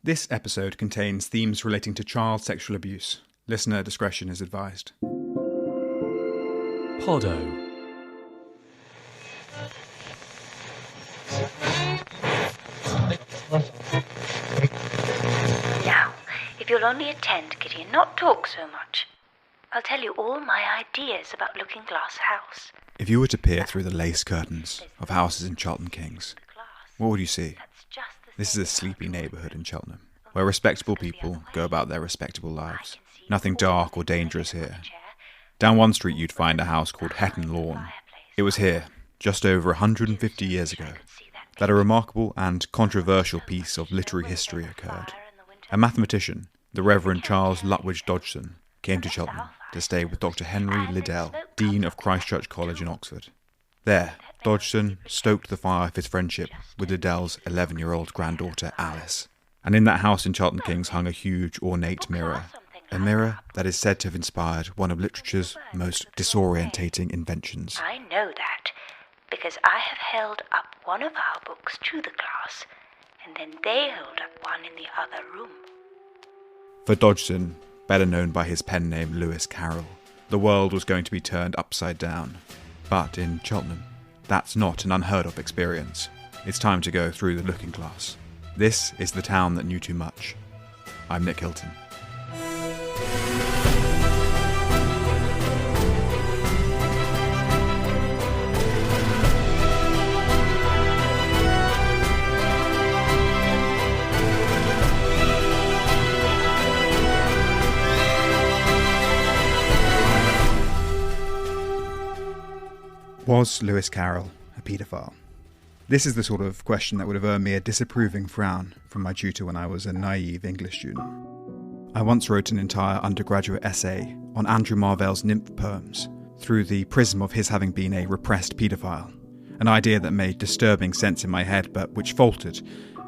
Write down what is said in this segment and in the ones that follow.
This episode contains themes relating to child sexual abuse. Listener discretion is advised. Podo. Now, if you'll only attend, Kitty, and not talk so much, I'll tell you all my ideas about Looking Glass House. If you were to peer through the lace curtains of houses in Cheltenham Kings, what would you see? This is a sleepy neighbourhood in Cheltenham, where respectable people go about their respectable lives. Nothing dark or dangerous here. Down one street you'd find a house called Hetton Lawn. It was here, just over 150 years ago, that a remarkable and controversial piece of literary history occurred. A mathematician, the Reverend Charles Lutwidge Dodgson, came to Cheltenham to stay with Dr. Henry Liddell, Dean of Christ Church College in Oxford. There, Dodgson stoked the fire of his friendship with Liddell's 11-year-old granddaughter Alice. And in that house in Cheltenham Kings hung a huge ornate mirror. A mirror that is said to have inspired one of literature's most disorientating inventions. I know that, because I have held up one of our books to the glass, and then they held up one in the other room. For Dodgson, better known by his pen name Lewis Carroll, the world was going to be turned upside down. But in Cheltenham, that's not an unheard of experience. It's time to go through the looking glass. This is the town that knew too much. I'm Nick Hilton. Was Lewis Carroll a paedophile? This is the sort of question that would have earned me a disapproving frown from my tutor when I was a naive English student. I once wrote an entire undergraduate essay on Andrew Marvell's nymph poems through the prism of his having been a repressed paedophile, an idea that made disturbing sense in my head but which faltered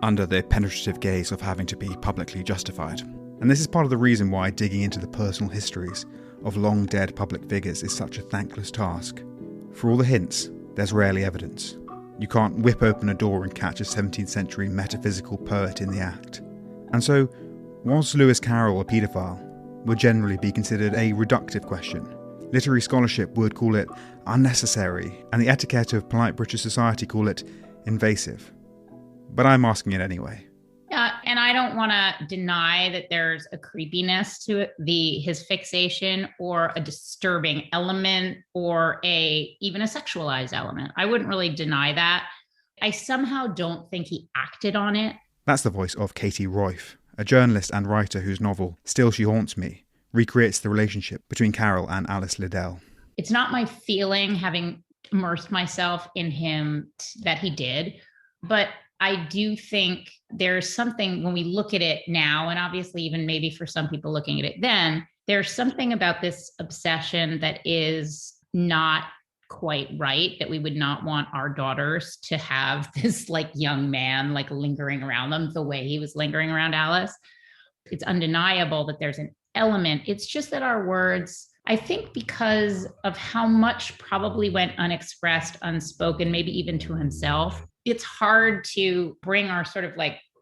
under the penetrative gaze of having to be publicly justified. And this is part of the reason why digging into the personal histories of long-dead public figures is such a thankless task. For all the hints, there's rarely evidence. You can't whip open a door and catch a 17th century metaphysical poet in the act. And so, was Lewis Carroll a paedophile? Would generally be considered a reductive question. Literary scholarship would call it unnecessary, and the etiquette of polite British society call it invasive. But I'm asking it anyway. And I don't want to deny that there's a creepiness to it, his fixation, or a disturbing element, or even a sexualized element. I wouldn't really deny that. I somehow don't think he acted on it. That's the voice of Katie Roiphe, a journalist and writer whose novel Still She Haunts Me recreates the relationship between Carroll and Alice Liddell. It's not my feeling, having immersed myself in him, that he did, but I do think there's something when we look at it now, and obviously even maybe for some people looking at it then, there's something about this obsession that is not quite right, that we would not want our daughters to have this young man lingering around them the way he was lingering around Alice. It's undeniable that there's an element. It's just that our words, I think because of how much probably went unexpressed, unspoken, maybe even to himself, it's hard to bring our sort of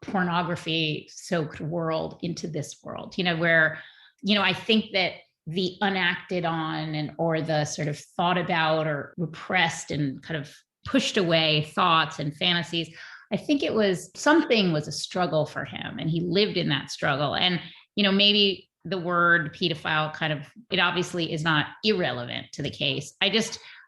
pornography soaked world into this world, where, I think that the unacted on or the sort of thought about or repressed and kind of pushed away thoughts and fantasies, I think something was a struggle for him, and he lived in that struggle. And, maybe the word pedophile it obviously is not irrelevant to the case.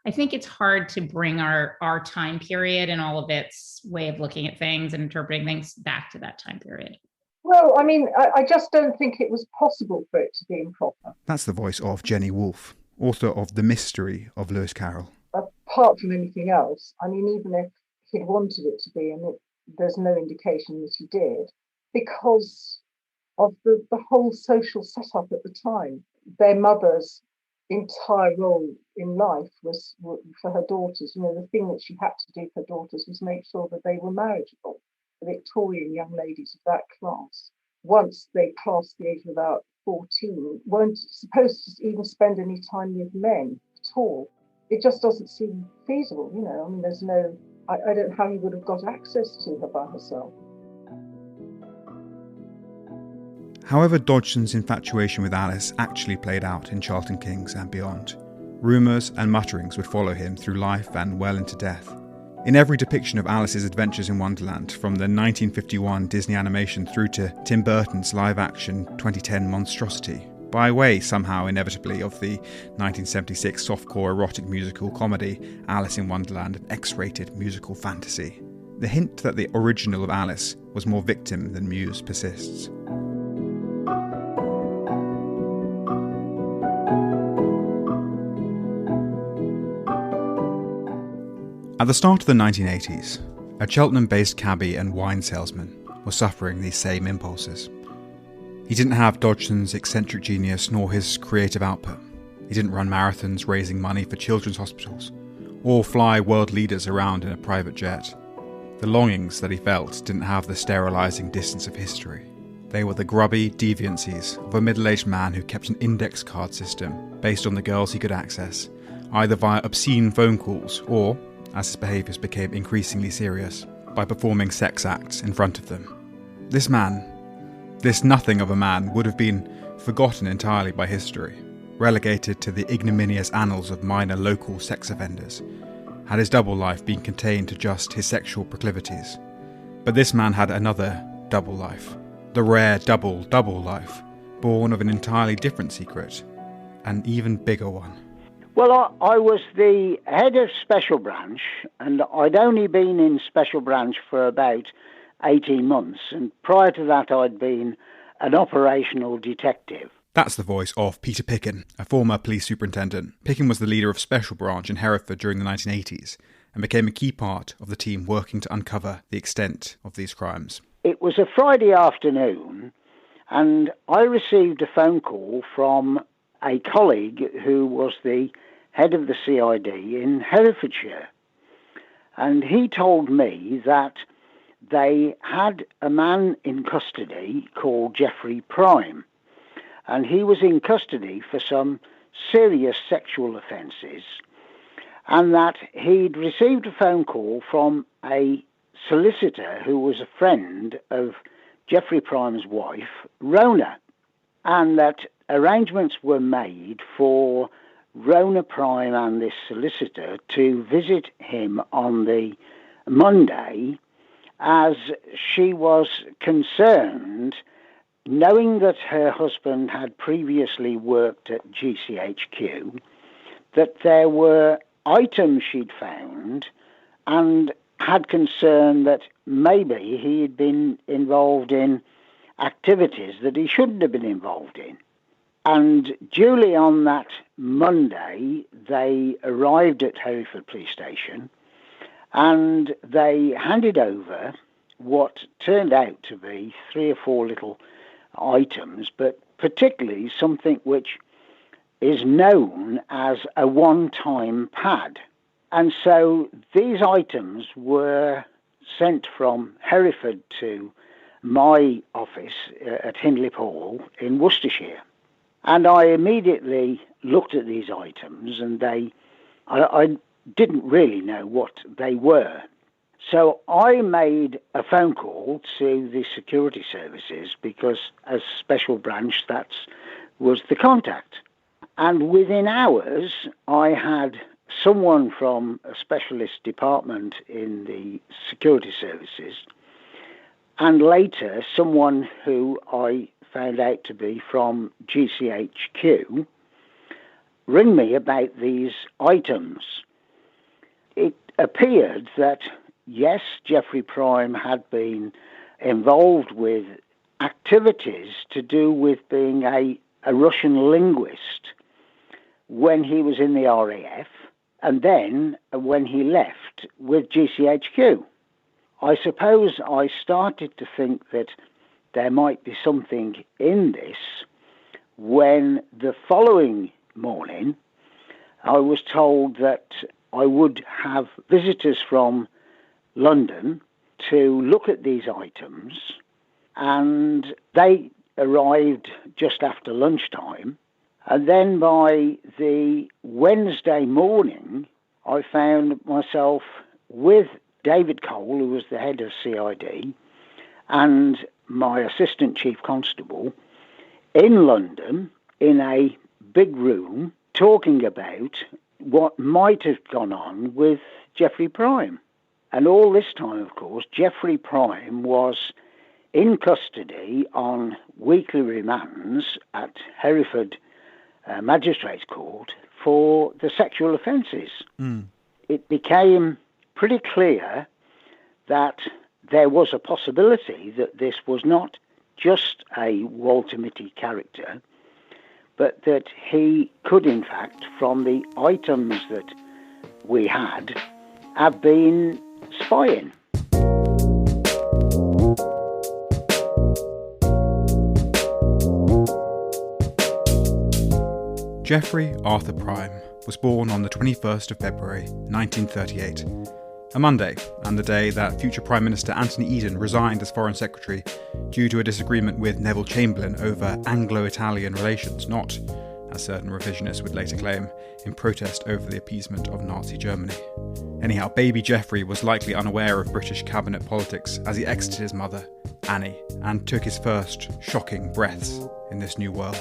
I think it's hard to bring our time period and all of its way of looking at things and interpreting things back to that time period. Well, I just don't think it was possible for it to be improper. That's the voice of Jenny Woolf, author of The Mystery of Lewis Carroll. Apart from anything else, even if he'd wanted it to be, and there's no indication that he did, because of the whole social setup at the time. Their mother's entire role in life was for her daughters. The thing that she had to do for her daughters was make sure that they were marriageable. The Victorian young ladies of that class, once they crossed the age of about 14, weren't supposed to even spend any time with men at all. It just doesn't seem feasible, there's no, I don't know how he would have got access to her by herself. However Dodgson's infatuation with Alice actually played out in Charlton Kings and beyond, rumours and mutterings would follow him through life and well into death. In every depiction of Alice's adventures in Wonderland, from the 1951 Disney animation through to Tim Burton's live-action 2010 monstrosity, by way somehow inevitably of the 1976 softcore erotic musical comedy Alice in Wonderland, an X-rated musical fantasy, the hint that the original of Alice was more victim than muse persists. At the start of the 1980s, a Cheltenham-based cabbie and wine salesman was suffering these same impulses. He didn't have Dodgson's eccentric genius nor his creative output. He didn't run marathons raising money for children's hospitals, or fly world leaders around in a private jet. The longings that he felt didn't have the sterilising distance of history. They were the grubby deviancies of a middle-aged man who kept an index card system based on the girls he could access, either via obscene phone calls or, as his behaviours became increasingly serious, by performing sex acts in front of them. This man, this nothing of a man, would have been forgotten entirely by history, relegated to the ignominious annals of minor local sex offenders, had his double life been contained to just his sexual proclivities. But this man had another double life, the rare double life, born of an entirely different secret, an even bigger one. Well, I was the head of Special Branch, and I'd only been in Special Branch for about 18 months, and prior to that I'd been an operational detective. That's the voice of Peter Picken, a former police superintendent. Picken was the leader of Special Branch in Hereford during the 1980s, and became a key part of the team working to uncover the extent of these crimes. It was a Friday afternoon, and I received a phone call from a colleague who was the head of the CID in Herefordshire. And he told me that they had a man in custody called Geoffrey Prime. And he was in custody for some serious sexual offences. And that he'd received a phone call from a solicitor who was a friend of Geoffrey Prime's wife, Rona. And that arrangements were made for Rona Prime and this solicitor to visit him on the Monday, as she was concerned, knowing that her husband had previously worked at GCHQ, that there were items she'd found, and had concern that maybe he had been involved in activities that he shouldn't have been involved in. And duly on that Monday, they arrived at Hereford Police Station and they handed over what turned out to be 3 or 4 little items, but particularly something which is known as a one-time pad. And so these items were sent from Hereford to my office at Hindlip Hall in Worcestershire. And I immediately looked at these items, and I didn't really know what they were. So I made a phone call to the security services, because as Special Branch, that was the contact. And within hours, I had someone from a specialist department in the security services, and later someone who I found out to be from GCHQ, ring me about these items. It appeared that, yes, Geoffrey Prime had been involved with activities to do with being a Russian linguist when he was in the RAF, and then when he left with GCHQ. I suppose I started to think that there might be something in this when the following morning I was told that I would have visitors from London to look at these items, and they arrived just after lunchtime. And then by the Wednesday morning, I found myself with David Cole, who was the head of CID, and my assistant chief constable, in London in a big room talking about what might have gone on with Geoffrey Prime. And all this time, of course, Geoffrey Prime was in custody on weekly remands at Hereford Magistrates Court for the sexual offences. It became pretty clear that there was a possibility that this was not just a Walter Mitty character, but that he could, in fact, from the items that we had, have been spying. Geoffrey Arthur Prime was born on the 21st of February 1938, a Monday, and the day that future Prime Minister Anthony Eden resigned as Foreign Secretary due to a disagreement with Neville Chamberlain over Anglo-Italian relations, not, as certain revisionists would later claim, in protest over the appeasement of Nazi Germany. Anyhow, baby Geoffrey was likely unaware of British cabinet politics as he exited his mother, Annie, and took his first shocking breaths in this new world.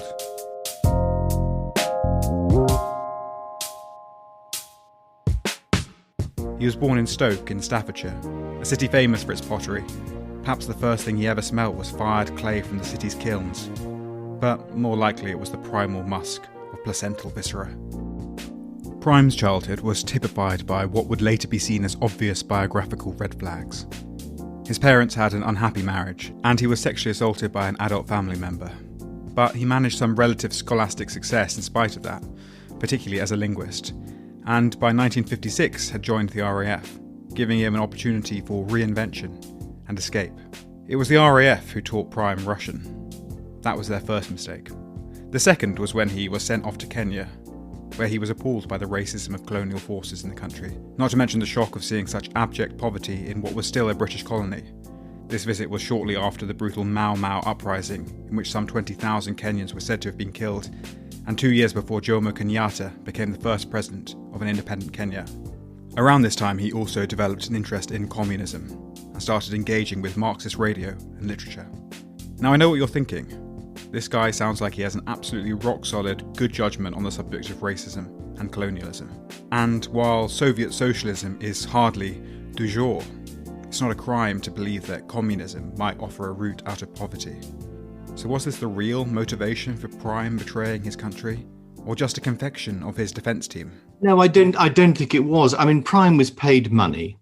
He was born in Stoke in Staffordshire, a city famous for its pottery. Perhaps the first thing he ever smelt was fired clay from the city's kilns, but more likely it was the primal musk of placental viscera. Prime's childhood was typified by what would later be seen as obvious biographical red flags. His parents had an unhappy marriage, and he was sexually assaulted by an adult family member. But he managed some relative scholastic success in spite of that, particularly as a linguist, and by 1956 had joined the RAF, giving him an opportunity for reinvention and escape. It was the RAF who taught Prime Russian. That was their first mistake. The second was when he was sent off to Kenya, where he was appalled by the racism of colonial forces in the country, not to mention the shock of seeing such abject poverty in what was still a British colony. This visit was shortly after the brutal Mau Mau uprising, in which some 20,000 Kenyans were said to have been killed, and 2 years before Jomo Kenyatta became the first president of an independent Kenya. Around this time, he also developed an interest in communism and started engaging with Marxist radio and literature. Now, I know what you're thinking. This guy sounds like he has an absolutely rock-solid, good judgment on the subject of racism and colonialism. And while Soviet socialism is hardly du jour, it's not a crime to believe that communism might offer a route out of poverty. So was this the real motivation for Prime betraying his country, or just a confection of his defence team? No, I don't think it was. I mean, Prime was paid money,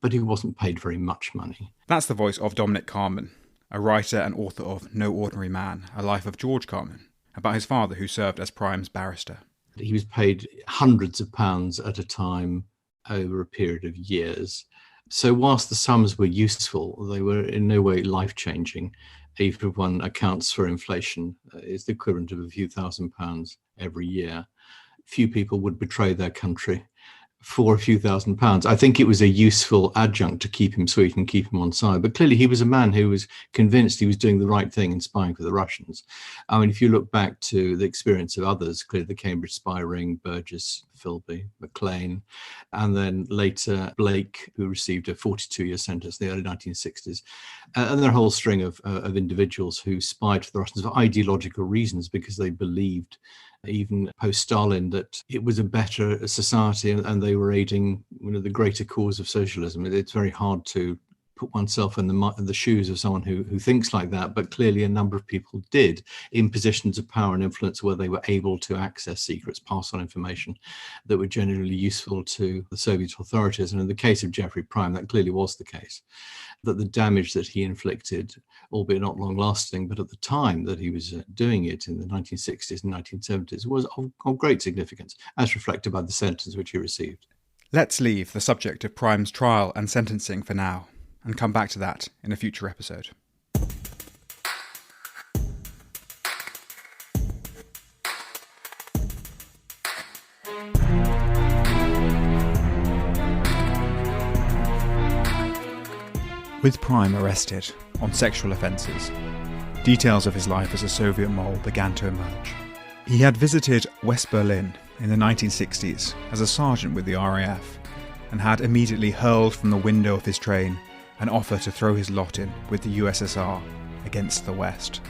but he wasn't paid very much money. That's the voice of Dominic Carman, a writer and author of No Ordinary Man, A Life of George Carman, about his father who served as Prime's barrister. He was paid hundreds of pounds at a time over a period of years. So whilst the sums were useful, they were in no way life-changing. Even if one accounts for inflation, is the equivalent of a few £1,000s every year. Few people would betray their country for a few £1,000s. I think it was a useful adjunct to keep him sweet and keep him on side. But clearly he was a man who was convinced he was doing the right thing in spying for the Russians. I mean, if you look back to the experience of others, clearly the Cambridge spy ring, Burgess, Philby, Maclean, and then later Blake, who received a 42-year sentence in the early 1960s, and then a whole string of individuals who spied for the Russians for ideological reasons because they believed, even post-Stalin, that it was a better society and they were aiding the greater cause of socialism. It's very hard to put oneself in the shoes of someone who thinks like that, but clearly a number of people did in positions of power and influence where they were able to access secrets, pass on information that were generally useful to the Soviet authorities. And in the case of Geoffrey Prime, that clearly was the case, that the damage that he inflicted, albeit not long lasting, but at the time that he was doing it in the 1960s and 1970s, was of great significance, as reflected by the sentence which he received. Let's leave the subject of Prime's trial and sentencing for now, and come back to that in a future episode. With Prime arrested on sexual offences, details of his life as a Soviet mole began to emerge. He had visited West Berlin in the 1960s as a sergeant with the RAF and had immediately hurled from the window of his train an offer to throw his lot in with the USSR against the West.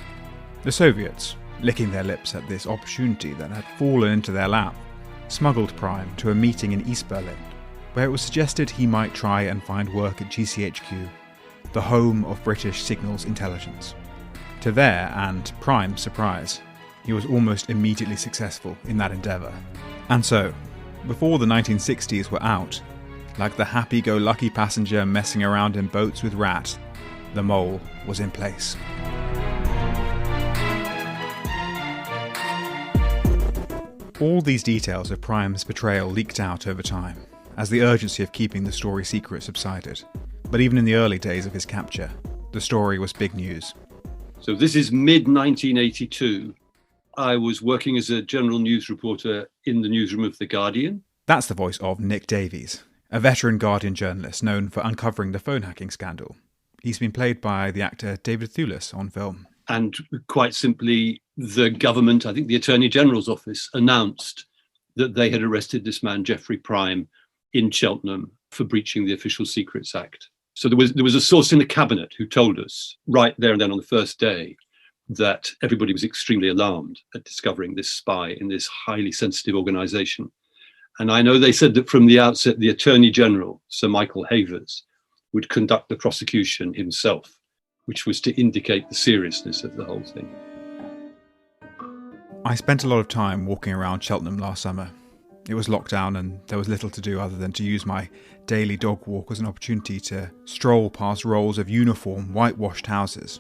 The Soviets, licking their lips at this opportunity that had fallen into their lap, smuggled Prime to a meeting in East Berlin, where it was suggested he might try and find work at GCHQ, the home of British signals intelligence. To their and Prime's surprise, he was almost immediately successful in that endeavour. And so, before the 1960s were out, like the happy-go-lucky passenger messing around in boats with Rat, the mole was in place. All these details of Prime's betrayal leaked out over time, as the urgency of keeping the story secret subsided. But even in the early days of his capture, the story was big news. So this is mid-1982. I was working as a general news reporter in the newsroom of The Guardian. That's the voice of Nick Davies, a veteran Guardian journalist known for uncovering the phone hacking scandal. He's been played by the actor David Thewlis on film. And quite simply, the government, I think the Attorney General's office, announced that they had arrested this man, Geoffrey Prime, in Cheltenham for breaching the Official Secrets Act. So there was a source in the cabinet who told us right there and then on the first day that everybody was extremely alarmed at discovering this spy in this highly sensitive organisation. And I know they said that from the outset, the Attorney General, Sir Michael Havers, would conduct the prosecution himself, which was to indicate the seriousness of the whole thing. I spent a lot of time walking around Cheltenham last summer. It was lockdown and there was little to do other than to use my daily dog walk as an opportunity to stroll past rows of uniform, whitewashed houses.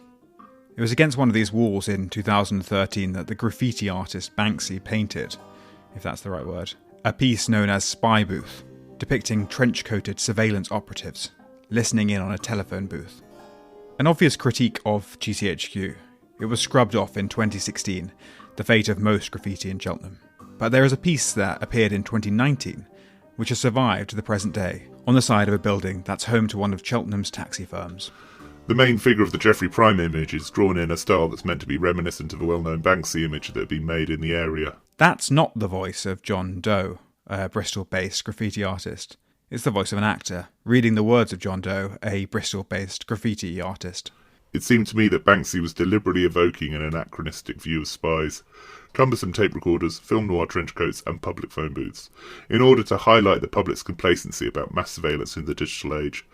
It was against one of these walls in 2013 that the graffiti artist Banksy painted, if that's the right word, a piece known as Spy Booth, depicting trench-coated surveillance operatives listening in on a telephone booth. An obvious critique of GCHQ, it was scrubbed off in 2016, the fate of most graffiti in Cheltenham. But there is a piece that appeared in 2019, which has survived to the present day, on the side of a building that's home to one of Cheltenham's taxi firms. The main figure of the Geoffrey Prime image is drawn in a style that's meant to be reminiscent of a well-known Banksy image that had been made in the area. That's not the voice of John Doe, a Bristol-based graffiti artist. It's the voice of an actor, reading the words of John Doe, a Bristol-based graffiti artist. It seemed to me that Banksy was deliberately evoking an anachronistic view of spies, cumbersome tape recorders, film noir trenchcoats and public phone booths, in order to highlight the public's complacency about mass surveillance in the digital age.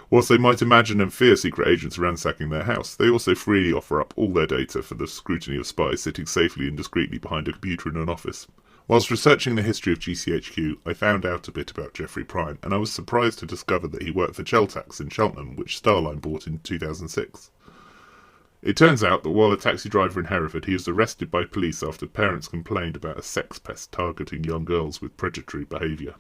Whilst they might imagine and fear secret agents ransacking their house, they also freely offer up all their data for the scrutiny of spies sitting safely and discreetly behind a computer in an office. Whilst researching the history of GCHQ, I found out a bit about Geoffrey Prime, and I was surprised to discover that he worked for Cheltax in Cheltenham, which Starline bought in 2006. It turns out that while a taxi driver in Hereford, he was arrested by police after parents complained about a sex pest targeting young girls with predatory behaviour.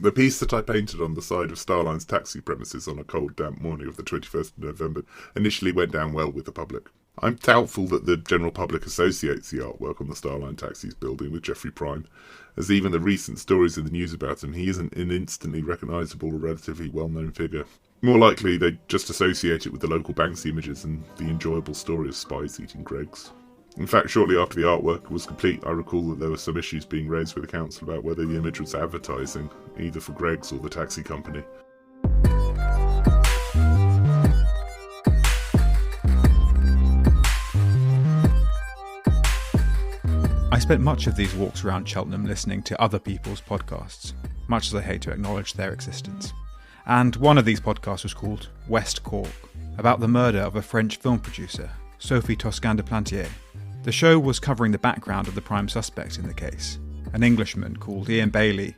The piece that I painted on the side of Starline's taxi premises on a cold, damp morning of the 21st of November initially went down well with the public. I'm doubtful that the general public associates the artwork on the Starline Taxis building with Geoffrey Prime, as even the recent stories in the news about him, he isn't an instantly recognisable or relatively well-known figure. More likely, they just associate it with the local Banksy images and the enjoyable story of spies eating Greggs. In fact, shortly after the artwork was complete, I recall that there were some issues being raised with the council about whether the image was advertising, either for Greggs or the taxi company. I spent much of these walks around Cheltenham listening to other people's podcasts, much as I hate to acknowledge their existence. And one of these podcasts was called West Cork, about the murder of a French film producer, Sophie Toscan de Plantier. The show was covering the background of the prime suspect in the case, an Englishman called Ian Bailey,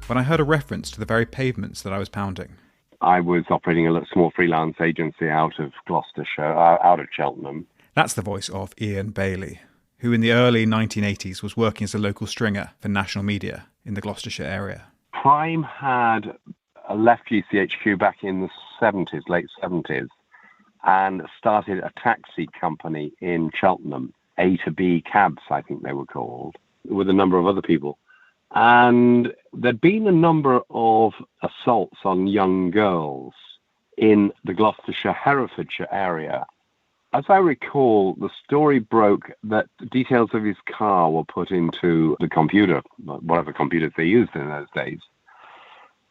when I heard a reference to the very pavements that I was pounding. I was operating a small freelance agency out of Gloucestershire, out of Cheltenham. That's the voice of Ian Bailey, who in the early 1980s was working as a local stringer for national media in the Gloucestershire area. Prime had left GCHQ back in the 70s, late 70s, and started a taxi company in Cheltenham, A to B cabs, I think they were called, with a number of other people. And there'd been a number of assaults on young girls in the Gloucestershire, Herefordshire area. As I recall, the story broke that details of his car were put into the computer, whatever computers they used in those days.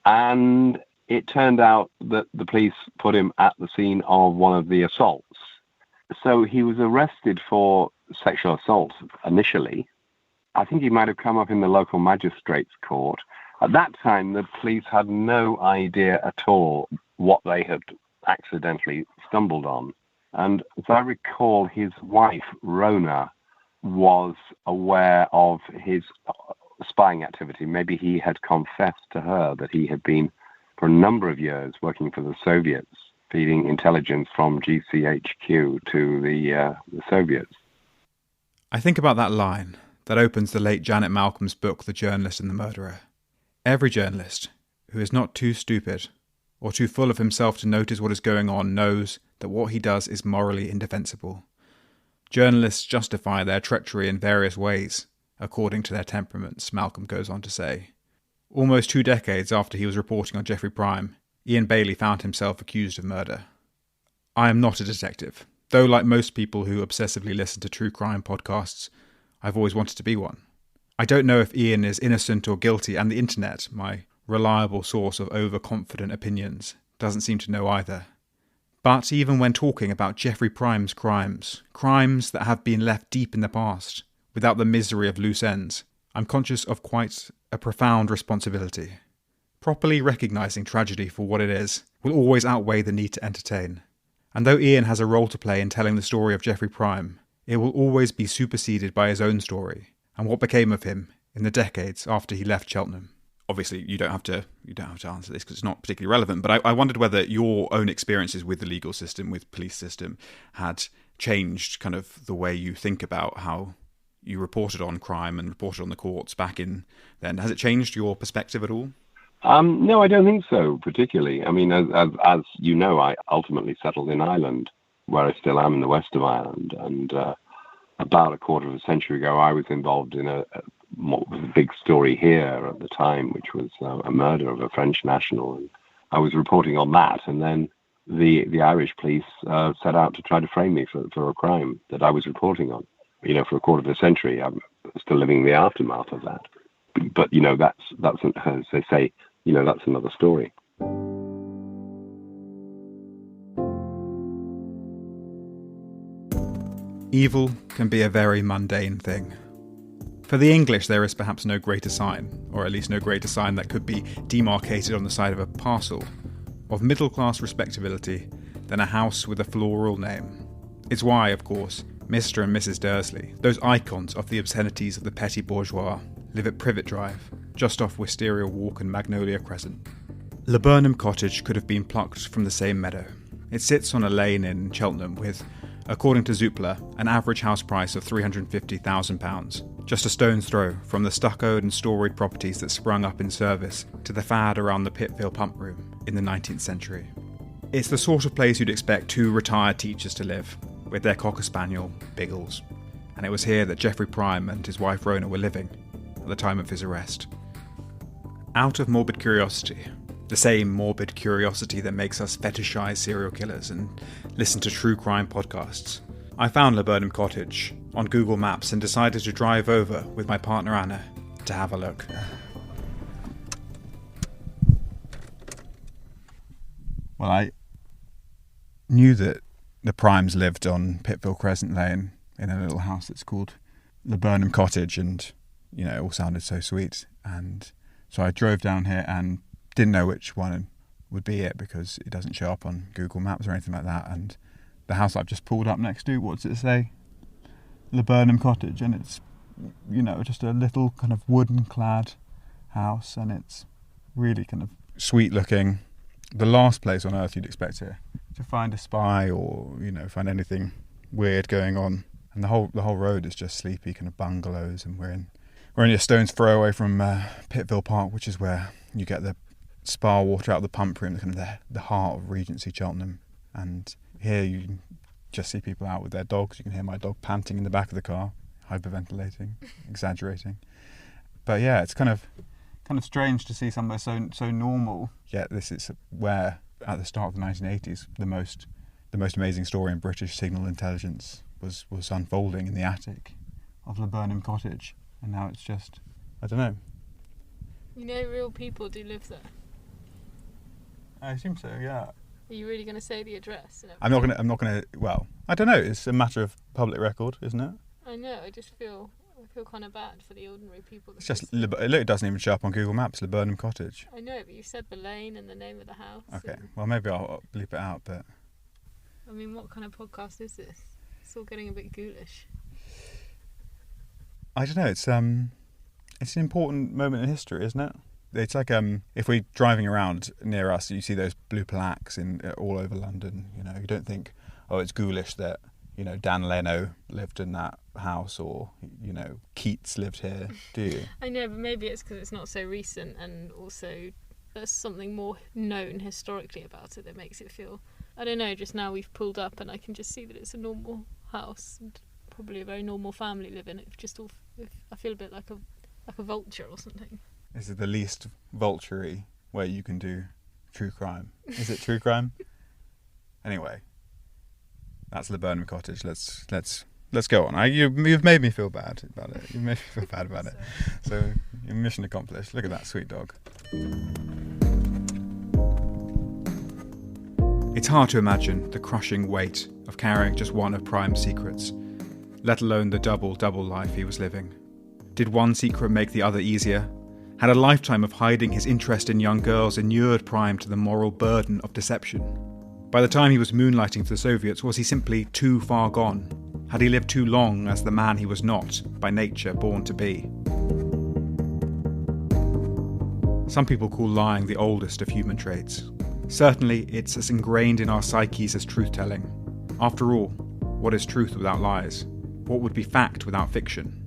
And it turned out that the police put him at the scene of one of the assaults. So he was arrested for sexual assault initially. I think he might have come up in the local magistrate's court. At that time, the police had no idea at all what they had accidentally stumbled on. And as I recall, his wife, Rona, was aware of his spying activity. Maybe he had confessed to her that he had been, for a number of years, working for the Soviets, feeding intelligence from GCHQ to the Soviets. I think about that line that opens the late Janet Malcolm's book, The Journalist and the Murderer. Every journalist who is not too stupid or too full of himself to notice what is going on knows that what he does is morally indefensible. Journalists justify their treachery in various ways, according to their temperaments, Malcolm goes on to say. Almost 2 decades after he was reporting on Geoffrey Prime, Ian Bailey found himself accused of murder. I am not a detective, though like most people who obsessively listen to true crime podcasts, I've always wanted to be one. I don't know if Ian is innocent or guilty, and the internet, my reliable source of overconfident opinions, doesn't seem to know either. But even when talking about Geoffrey Prime's crimes that have been left deep in the past, without the misery of loose ends, I'm conscious of quite a profound responsibility. Properly recognising tragedy for what it is will always outweigh the need to entertain. And though Ian has a role to play in telling the story of Geoffrey Prime, it will always be superseded by his own story and what became of him in the decades after he left Cheltenham. Obviously, you don't have to answer this because it's not particularly relevant, but I wondered whether your own experiences with the legal system, with police system, had changed kind of the way you think about how you reported on crime and reported on the courts back in then. Has it changed your perspective at all? No, I don't think so, particularly. I mean, as you know, I ultimately settled in Ireland, where I still am in the west of Ireland. And about a quarter of a century ago, I was involved in what was a big story here at the time, which was a murder of a French national. And I was reporting on that. And then the Irish police set out to try to frame me for a crime that I was reporting on. You know, for a quarter of a century, I'm still living in the aftermath of that. But you know, that's as they say, you know, that's another story. Evil can be a very mundane thing. For the English, there is perhaps no greater sign, or at least no greater sign that could be demarcated on the side of a parcel, of middle-class respectability than a house with a floral name. It's why, of course, Mr. and Mrs. Dursley, those icons of the obscenities of the petty bourgeois, live at Privet Drive, just off Wisteria Walk and Magnolia Crescent. Laburnum Cottage could have been plucked from the same meadow. It sits on a lane in Cheltenham with, according to Zoopla, an average house price of £350,000, just a stone's throw from the stuccoed and storied properties that sprung up in service to the fad around the Pitville pump room in the 19th century. It's the sort of place you'd expect 2 retired teachers to live, with their cocker spaniel, Biggles, and it was here that Geoffrey Prime and his wife Rona were living at the time of his arrest. Out of morbid curiosity, the same morbid curiosity that makes us fetishise serial killers and listen to true crime podcasts, I found Laburnum Cottage on Google Maps and decided to drive over with my partner Anna to have a look. Well, I knew that the Primes lived on Pitville Crescent Lane in a little house that's called Laburnum Cottage, and you know, it all sounded so sweet. And so I drove down here and didn't know which one would be it because it doesn't show up on Google Maps or anything like that. And the house I've just pulled up next to, what does it say? Laburnum Cottage, and it's, you know, just a little kind of wooden clad house, and it's really kind of sweet looking. The last place on earth you'd expect here to find a spy or, you know, find anything weird going on. And the whole road is just sleepy kind of bungalows, and we're only a stone's throw away from Pitville Park, which is where you get the spa water out of the pump room, kind of the heart of Regency Cheltenham. And here you can just see people out with their dogs. You can hear my dog panting in the back of the car, hyperventilating, exaggerating. But yeah, it's kind of strange to see somewhere so normal. Yet this is where, at the start of the 1980s, the most amazing story in British signal intelligence was unfolding in the attic of Laburnum Cottage, and now it's just, I don't know. You know, real people do live there. I assume so, yeah. Are you really going to say the address? I'm not going to. Well, I don't know. It's a matter of public record, isn't it? I know. I feel kind of bad for the ordinary people. It's just it doesn't even show up on Google Maps. Laburnum Cottage. I know, but you said the lane and the name of the house. Okay, well maybe I'll bleep it out. But I mean, what kind of podcast is this? It's all getting a bit ghoulish. I don't know. It's an important moment in history, isn't it? It's like if we're driving around near us, you see those blue plaques all over London. You know, you don't think, oh, it's ghoulish that, you know, Dan Leno lived in that house, or, you know, Keats lived here, do you? I know, but maybe it's because it's not so recent, and also there's something more known historically about it that makes it feel, I don't know, just now we've pulled up and I can just see that it's a normal house and probably a very normal family live in it. I feel a bit like a vulture or something. Is it the least vulture-y way you can do true crime? Is it true crime? Anyway, that's Laburnum Cottage. Let's go on. You've made me feel bad about it. You've made me feel bad about it. So your mission accomplished. Look at that sweet dog. It's hard to imagine the crushing weight of carrying just one of Prime's secrets, let alone the double life he was living. Did one secret make the other easier? Had a lifetime of hiding his interest in young girls inured Prime to the moral burden of deception? By the time he was moonlighting for the Soviets, was he simply too far gone? Had he lived too long as the man he was not, by nature born to be? Some people call lying the oldest of human traits. Certainly, it's as ingrained in our psyches as truth-telling. After all, what is truth without lies? What would be fact without fiction?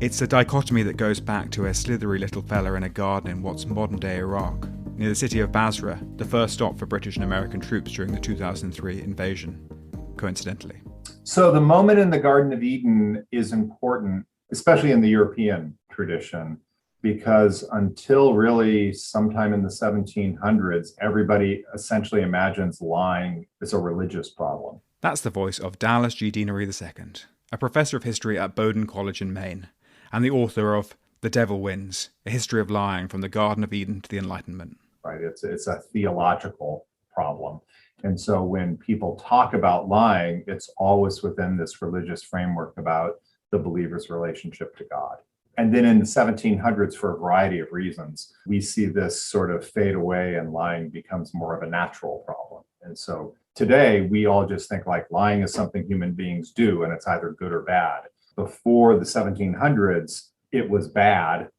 It's a dichotomy that goes back to a slithery little fella in a garden in what's modern-day Iraq, near the city of Basra, the first stop for British and American troops during the 2003 invasion, coincidentally. So the moment in the Garden of Eden is important, especially in the European tradition, because until really sometime in the 1700s, everybody essentially imagines lying as a religious problem. That's the voice of Dallas G. Denery II, a professor of history at Bowdoin College in Maine, and the author of The Devil Wins, A History of Lying from the Garden of Eden to the Enlightenment. Right, it's a theological problem. And so when people talk about lying, it's always within this religious framework about the believer's relationship to God. And then in the 1700s, for a variety of reasons, we see this sort of fade away and lying becomes more of a natural problem. And so today, we all just think like lying is something human beings do, and it's either good or bad. Before the 1700s, it was bad,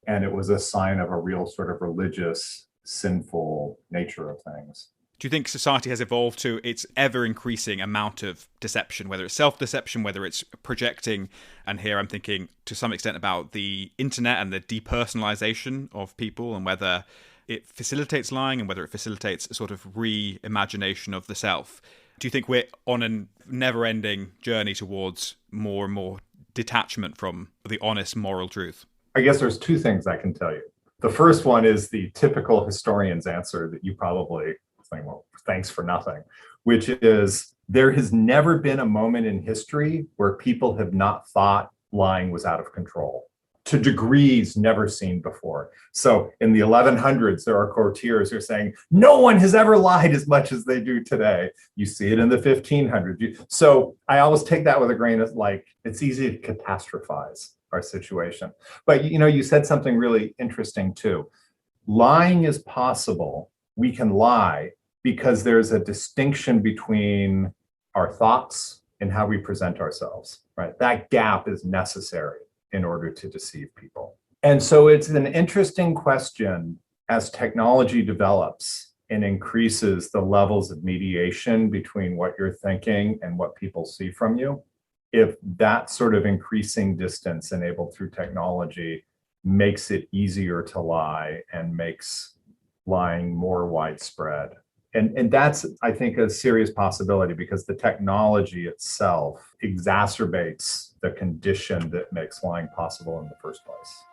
and it was a sign of a real sort of religious, sinful nature of things. Do you think society has evolved to its ever-increasing amount of deception, whether it's self-deception, whether it's projecting, and here I'm thinking to some extent about the internet and the depersonalization of people, and whether it facilitates lying and whether it facilitates a sort of reimagination of the self. Do you think we're on a never-ending journey towards more and more detachment from the honest moral truth? I guess there's two things I can tell you. The first one is the typical historian's answer that you probably think, well, thanks for nothing, which is there has never been a moment in history where people have not thought lying was out of control, to degrees never seen before. So in the 1100s, there are courtiers who are saying, no one has ever lied as much as they do today. You see it in the 1500s. So I always take that with a grain of like, it's easy to catastrophize our situation. But you said something really interesting too. Lying is possible. We can lie because there's a distinction between our thoughts and how we present ourselves, right? That gap is necessary in order to deceive people. And so it's an interesting question as technology develops and increases the levels of mediation between what you're thinking and what people see from you. If that sort of increasing distance enabled through technology makes it easier to lie and makes lying more widespread. And that's, I think, a serious possibility because the technology itself exacerbates the condition that makes lying possible in the first place.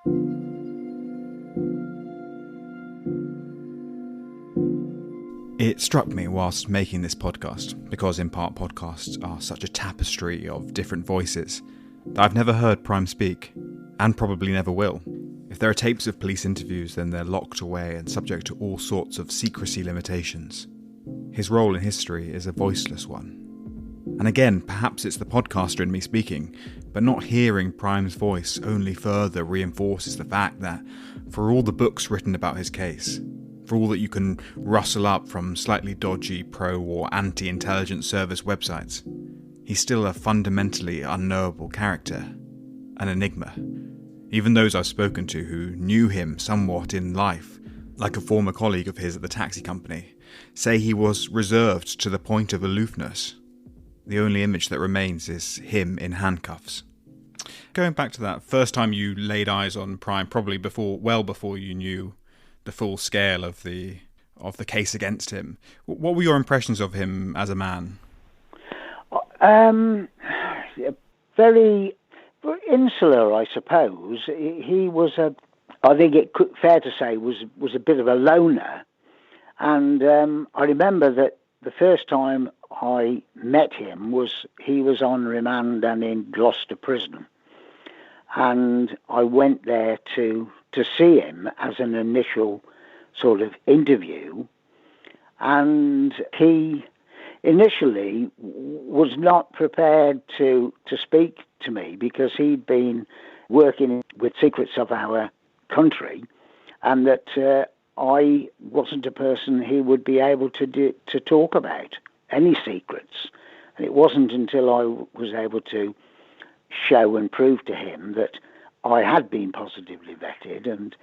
It struck me whilst making this podcast, because in part podcasts are such a tapestry of different voices, that I've never heard Prime speak, and probably never will. If there are tapes of police interviews, then they're locked away and subject to all sorts of secrecy limitations. His role in history is a voiceless one. And again, perhaps it's the podcaster in me speaking, but not hearing Prime's voice only further reinforces the fact that for all the books written about his case, for all that you can rustle up from slightly dodgy pro or anti-intelligence service websites, he's still a fundamentally unknowable character, an enigma. Even those I've spoken to who knew him somewhat in life, like a former colleague of his at the taxi company, say he was reserved to the point of aloofness. The only image that remains is him in handcuffs. Going back to that first time you laid eyes on Prime, probably well before you knew the full scale of the case against him, what were your impressions of him as a man? Very insular, I suppose. He was I think it could fair to say was a bit of a loner, and I remember that the first time I met him he was on remand and in Gloucester prison, and I went there to see him as an initial sort of interview, and he initially was not prepared to speak to me because he'd been working with secrets of our country, and that I wasn't a person he would be able to talk about any secrets. And it wasn't until I was able to show and prove to him that I had been positively vetted and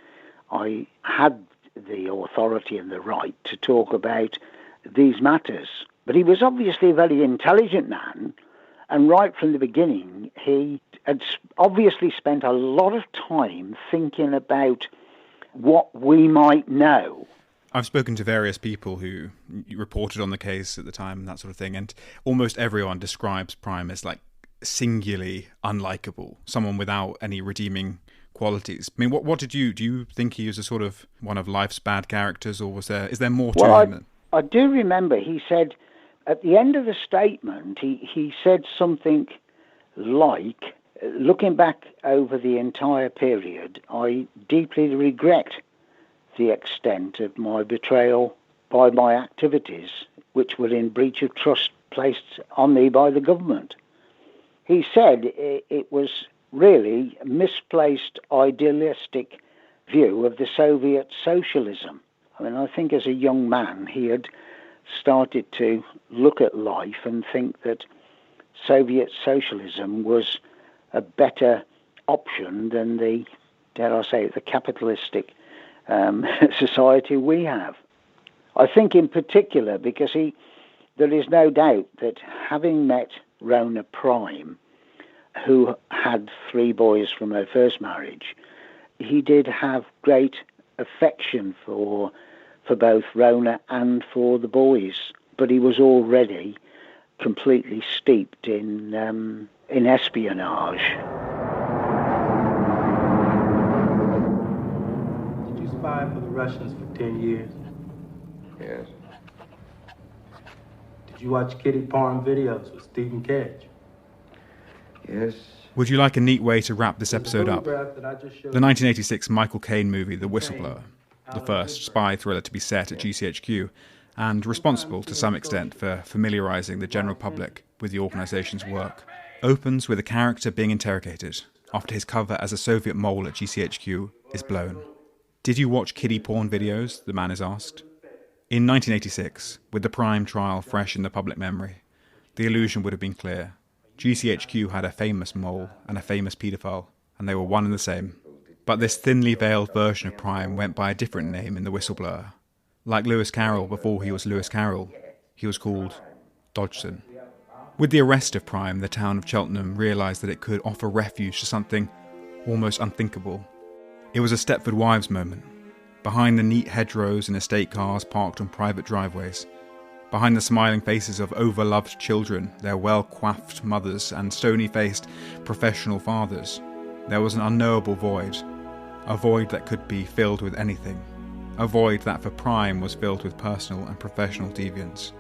I had the authority and the right to talk about these matters. But he was obviously a very intelligent man, and right from the beginning he had obviously spent a lot of time thinking about what we might know. I've spoken to various people who reported on the case at the time and that sort of thing, and almost everyone describes Prime as like singularly unlikable, someone without any redeeming qualities. I mean, what do you think he was a sort of one of life's bad characters, or is there more to him? I do remember he said at the end of the statement, he said something like, looking back over the entire period, I deeply regret the extent of my betrayal by my activities, which were in breach of trust placed on me by the government. He said it was really a misplaced idealistic view of the Soviet socialism. I mean, I think as a young man he had started to look at life and think that Soviet socialism was a better option than the, dare I say, the capitalistic society we have. I think in particular because there is no doubt that having met Rona Prime, who had 3 boys from her first marriage, he did have great affection for both Rona and for the boys, but he was already completely steeped in espionage. Did you spy for the Russians for 10 years? Yes. Did you watch kitty porn videos with Stephen Kedge? Yes. Would you like a neat way to wrap this episode up? The 1986 Michael Caine movie, The Whistleblower, the first spy thriller to be set at GCHQ, and responsible to some extent for familiarising the general public with the organisation's work, opens with a character being interrogated after his cover as a Soviet mole at GCHQ is blown. Did you watch kiddie porn videos? The man is asked. In 1986, with the Prime trial fresh in the public memory, the illusion would have been clear. GCHQ had a famous mole and a famous paedophile, and they were one and the same. But this thinly veiled version of Prime went by a different name in The Whistleblower. Like Lewis Carroll before he was Lewis Carroll, he was called Dodgson. With the arrest of Prime, the town of Cheltenham realised that it could offer refuge to something almost unthinkable. It was a Stepford Wives moment. Behind the neat hedgerows and estate cars parked on private driveways, behind the smiling faces of overloved children, their well-coiffed mothers and stony-faced professional fathers, there was an unknowable void. A void that could be filled with anything. A void that for Prime was filled with personal and professional deviance.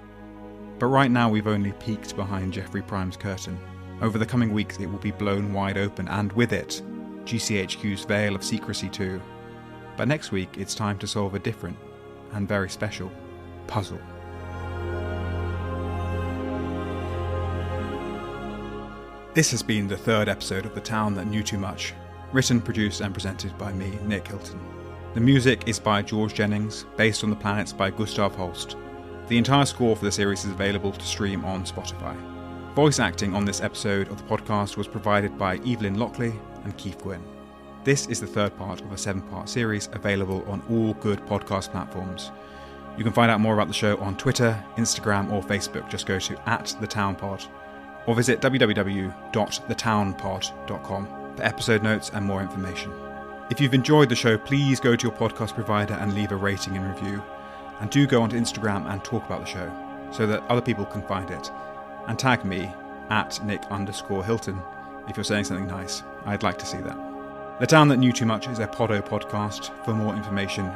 But right now we've only peeked behind Geoffrey Prime's curtain. Over the coming weeks it will be blown wide open, and with it, GCHQ's veil of secrecy too. But next week it's time to solve a different and very special puzzle. This has been the third episode of The Town That Knew Too Much, written, produced and presented by me, Nick Hilton. The music is by George Jennings, based on the planets by Gustav Holst. The entire score for the series is available to stream on Spotify. Voice acting on this episode of the podcast was provided by Evelyn Lockley and Keif Gwinn. This is the third part of a 7-part series available on all good podcast platforms. You can find out more about the show on Twitter, Instagram or Facebook. Just go to @thetownpod or visit www.thetownpod.com for episode notes and more information. If you've enjoyed the show, please go to your podcast provider and leave a rating and review. And do go onto Instagram and talk about the show so that other people can find it. And tag me @Nick_Hilton if you're saying something nice. I'd like to see that. The Town That Knew Too Much is a Poddo podcast. For more information,